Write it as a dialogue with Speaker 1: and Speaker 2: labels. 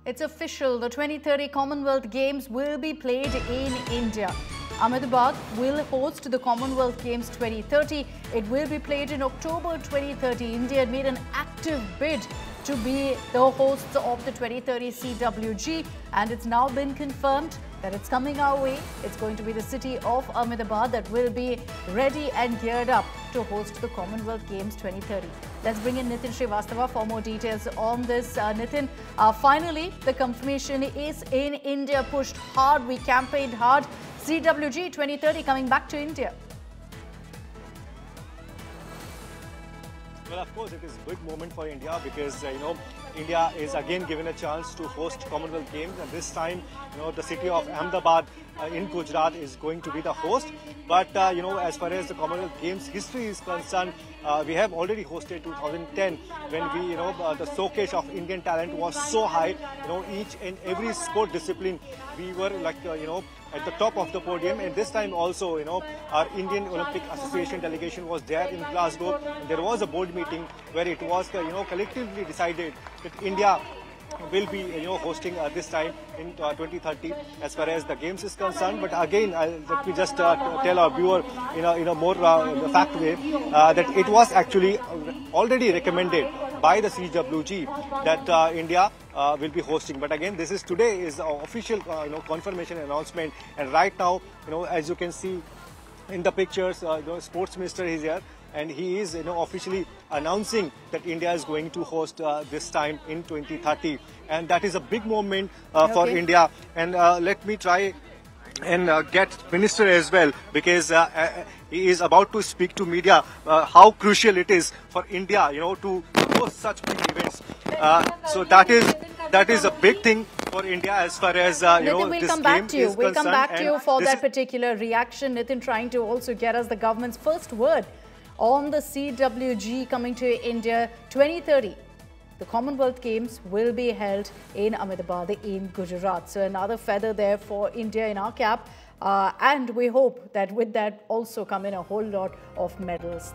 Speaker 1: It's official. The 2030 Commonwealth Games will be played in India. Ahmedabad will host the Commonwealth Games 2030. It will be played in October 2030. India had made an active bid to be the hosts of the 2030 CWG, and it's now been confirmed that it's coming our way. It's going to be the city of Ahmedabad that will be ready and geared up to host the Commonwealth Games 2030. Let's bring in Nitin Srivastava for more details on this. Nitin, finally, the confirmation is in India, pushed hard. We campaigned hard. CWG 2030 coming back to India.
Speaker 2: Well, of course, it is a big moment for India because, India is again given a chance to host Commonwealth Games, and this time, the city of Ahmedabad in Gujarat is going to be the host. But, as far as the Commonwealth Games history is concerned, we have already hosted 2010 when we, the showcase of Indian talent was so high. Each and every sport discipline, we were like, at the top of the podium. And this time also, our Indian Olympic Association delegation was there in Glasgow. And there was a board meeting where it was, collectively decided that India will be hosting this time in 2030 as far as the games is concerned. But again, let me just tell our viewer in a more fact way that it was actually already recommended by the CWG that India will be hosting. But again, this is today is the official confirmation announcement, and right now, as you can see in the pictures, the sports minister is here, and he is officially announcing that India is going to host this time in 2030, and that is a big moment for India. And let me try and get minister as well, because he is about to speak to media how crucial it is for India to host such big events. So that is a big thing for India as far as
Speaker 1: Nitin, we'll
Speaker 2: this
Speaker 1: come
Speaker 2: game
Speaker 1: back to you.
Speaker 2: is
Speaker 1: We'll come
Speaker 2: concerned.
Speaker 1: back to you for that particular reaction. Nitin trying to also get us the government's first word on the CWG coming to India 2030. The Commonwealth Games will be held in Ahmedabad in Gujarat. So another feather there for India in our cap. And we hope that with that also come in a whole lot of medals.